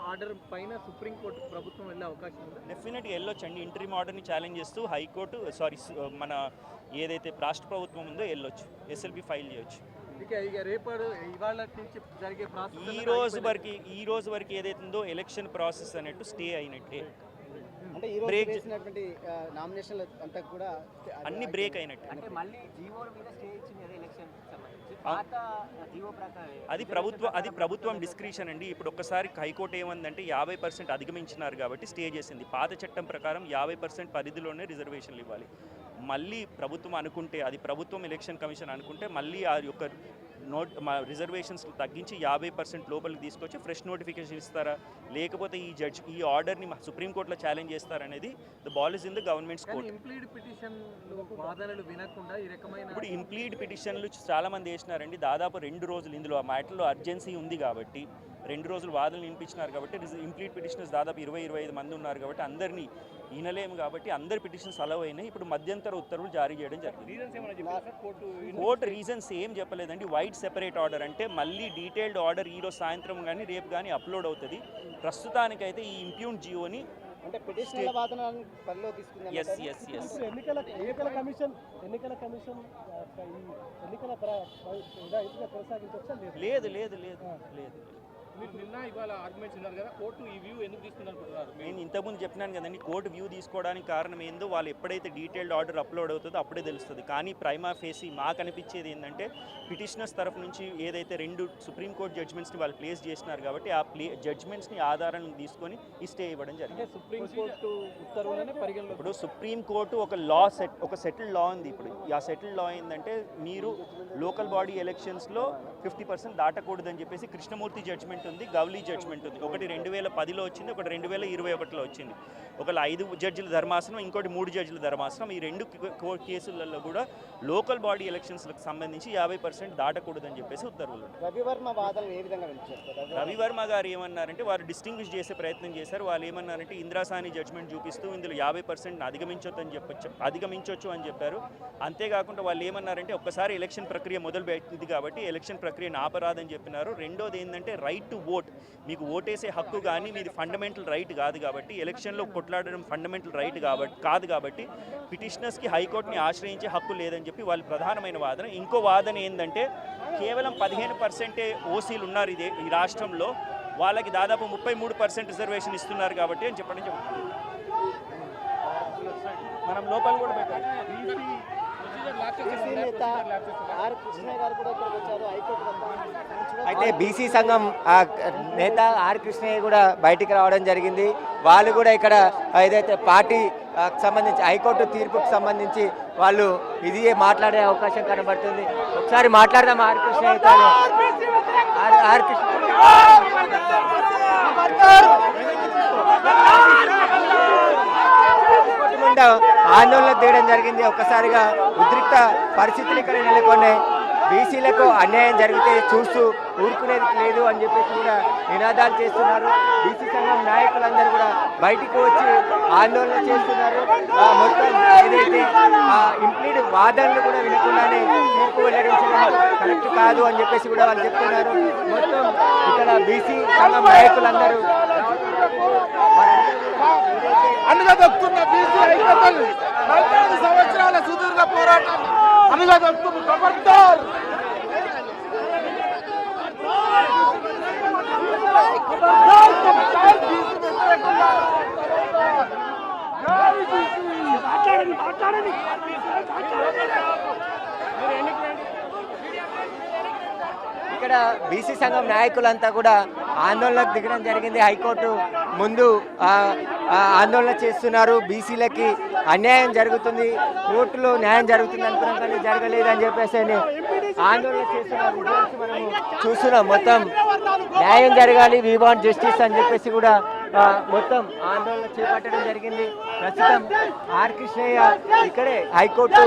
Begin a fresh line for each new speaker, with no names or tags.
Order పైన supreme court ప్రభుత్వం వెళ్ళే అవకాశం ఉంది?
డెఫినెట్గా వెళ్ళొచ్చండి. ఇంటరిమ్ ఆర్డర్ని ఛాలెంజ్ చేస్తూ హైకోర్టు మన ఏదైతే రాష్ట్ర ప్రభుత్వం ఉందో వెళ్ళొచ్చు, ఎస్ఎల్పి ఫైల్ చేయొచ్చు.
ఇక రేపటి ఇవాళ నుంచి జరిగే ప్రాసెస్
ఈ రోజు వరకు ఏదైతే ఉందో ఎలక్షన్ ప్రాసెస్ అన్నట్టు స్టే అయినట్టే,
అంటే ఈ రోజు చేసినటువంటి నామినేషన్లు అంతా కూడా
అన్ని బ్రేక్ అయినట్టు.
అంటే మళ్ళీ జీవో మీద స్టే ఇచ్చింది కదా ఎలక్షన్ సంబంధించి
అది ప్రభుత్వం డిస్క్రిషన్ అండి. ఇప్పుడు ఒక్కసారి హైకోర్టు ఏమందంటే 50% అధిగమించినారు కాబట్టి స్టే చేసింది. పాత చట్టం ప్రకారం 50% పరిధిలోనే రిజర్వేషన్లు ఇవ్వాలి. మళ్ళీ ప్రభుత్వం అనుకుంటే, అది ప్రభుత్వం ఎలక్షన్ కమిషన్ అనుకుంటే మళ్ళీ ఆ యొక్క రిజర్వేషన్స్ తగ్గించి 50% లోపలికి తీసుకొచ్చి ఫ్రెష్ నోటిఫికేషన్ ఇస్తారా, లేకపోతే ఈ ఆర్డర్ని సుప్రీంకోర్టులో ఛాలెంజ్ చేస్తారనేది the ball is in the governments court. ఇప్పుడు ఇంప్లీడ్ పిటిషన్లు చాలా మంది వేసినారండి. దాదాపు 2 రోజులు ఇందులో ఆ మ్యాటర్లో అర్జెన్సీ ఉంది కాబట్టి 2 రోజులు వాదనలు వినిపించినారు కాబట్టి ఇంప్లీడ్ పిటిషనర్స్ దాదాపు 20-25 మంది ఉన్నారు కాబట్టి అందరినీ ఈనలేము కాబట్టి అందరి పిటిషన్స్ అలవ్ అయినాయి. ఇప్పుడు మధ్యంతర ఉత్తర్వులు జారీ చేయడం జరిగింది. కోర్టు రీజన్స్ ఏం చెప్పలేదండి. వైడ్ సెపరేట్ ఆర్డర్ అంటే మళ్ళీ డీటెయిల్డ్ ఆర్డర్ ఈరోజు సాయంత్రం కానీ రేపు కానీ అప్లోడ్ అవుతుంది. ప్రస్తుతానికైతే ఈ ఇంప్యూన్ జియోని లేదు లేదు లేదు లేదు నేను ఇంతకుముందు చెప్పినాను కదండి, కోర్టు వ్యూ తీసుకోవడానికి కారణం ఏందో వాళ్ళు ఎప్పుడైతే డీటెయిల్డ్ ఆర్డర్ అప్లోడ్ అవుతుందో అప్పుడే తెలుస్తుంది. కానీ ప్రైమా ఫేసి మాకు అనిపించేది ఏంటంటే పిటిషనర్స్ తరఫు నుంచి ఏదైతే 2 సుప్రీంకోర్టు జడ్జ్మెంట్స్ని వాళ్ళు ప్లేస్ చేసినారు కాబట్టి ఆ జడ్జ్మెంట్స్ని ఆధారం తీసుకొని ఈ స్టే ఇవ్వడం జరిగింది. ఇప్పుడు సుప్రీంకోర్టు ఒక సెటిల్డ్ లా ఉంది. ఇప్పుడు ఆ సెటిల్డ్ లా ఏంటంటే మీరు లోకల్ బాడీ ఎలక్షన్స్లో 50% దాటకూడదని చెప్పేసి కృష్ణమూర్తి జడ్జ్మెంట్ ఉంది, గౌలీ జడ్జ్మెంట్ ఉంది. ఒకటి 2010లో వచ్చింది, ఒకటి 2021లో వచ్చింది. ఒకటి 5 జడ్జిల ధర్మాసనం, ఇంకోటి 3 జడ్జిల ధర్మాసనం. ఈ 2 కేసులలో కూడా లోకల్ బాడీ ఎలక్షన్స్లకు సంబంధించి 50% దాటకూడదని చెప్పేసి ఉత్తర్వులు. రవివర్మ గారు ఏమన్నారంటే వారు డిస్టింగ్విష్ చేసే ప్రయత్నం చేశారు. వాళ్ళు ఏమన్నారంటే ఇందిరాసాని జడ్జ్మెంట్ చూపిస్తూ ఇందులో 50% అధిగమించవచ్చు అని చెప్పారు. అంతేకాకుండా వాళ్ళు ఏమన్నారంటే ఒక్కసారి ఎలక్షన్ ప్రక్రియ మొదలు పెట్టింది కాబట్టి ఎలక్షన్ ప్రక్రియను ఆపరాదని చెప్పినారు. రెండోది ఏంటంటే రైట్ టు ఓట్, మీకు ఓటేసే హక్కు కానీ మీది ఫండమెంటల్ రైట్ కాదు కాబట్టి, ఎలక్షన్లో కొట్లాడడం ఫండమెంటల్ రైట్ కాదు కాబట్టి పిటిషనర్స్కి హైకోర్టుని ఆశ్రయించే హక్కు లేదని చెప్పి వాళ్ళు ప్రధానమైన వాదన. ఇంకో వాదన ఏంటంటే కేవలం 15% ఓసీలు ఉన్నారు ఈ రాష్ట్రంలో, వాళ్ళకి దాదాపు 33% రిజర్వేషన్ ఇస్తున్నారు కాబట్టి అని చెప్పడం చెప్తున్నారు. మనం లోపల కూడా పెట్టాలి.
అయితే బీసీ సంఘం నేత ఆర్ కృష్ణయ్య కూడా బయటికి రావడం జరిగింది. వాళ్ళు కూడా ఇక్కడ ఏదైతే పార్టీ సంబంధించి హైకోర్టు తీర్పుకు సంబంధించి వాళ్ళు ఇది మాట్లాడే అవకాశం కనబడుతుంది. ఒకసారి మాట్లాడదాం ఆర్ కృష్ణయ్య. ఆర్ కృష్ణ ఆందోళనకు దిగడం జరిగింది. ఒక్కసారిగా ఉద్రిక్త పరిస్థితులు ఇక్కడ నెలకొన్నాయి. బీసీలకు అన్యాయం జరిగితే చూస్తూ ఊరుకునేది లేదు అని చెప్పేసి కూడా నినాదాలు చేస్తున్నారు. బీసీ సంఘం నాయకులందరూ కూడా బయటికి వచ్చి ఆందోళన చేస్తున్నారు. మొత్తం ఏదైతే ఇంప్లీడ్ వాదనలు కూడా వినకుండానే తీర్పు వెల్లడించడం కరెక్ట్ కాదు అని చెప్పేసి కూడా వాళ్ళు చెప్తున్నారు. మొత్తం ఇక్కడ బీసీ సంఘం నాయకులందరూ
అనుగదొక్కుతున్న బీసీ ఐక్యతలు 45 సంవత్సరాల సుదీర్ఘ పోరాటాన్ని అనుగదొక్కుతున్న ఖబర్దార్.
ఇక్కడ బీసీ సంఘం నాయకులంతా కూడా ఆందోళనకు దిగడం జరిగింది. హైకోర్టు ముందు ఆందోళన చేస్తున్నారు. బీసీలకి అన్యాయం జరుగుతుంది, కోర్టులో న్యాయం జరుగుతుంది అనుకున్నాం కానీ జరగలేదు అని చెప్పేసి ఆందోళన చేస్తున్నారు. మనం చూస్తున్నాం మొత్తం న్యాయం జరగాలి, వీ వాంట్ జస్టిస్ అని చెప్పేసి కూడా మొత్తం ఆందోళన చేపట్టడం జరిగింది. ప్రస్తుతం ఆర్ కృష్ణయ్య ఇక్కడే హైకోర్టు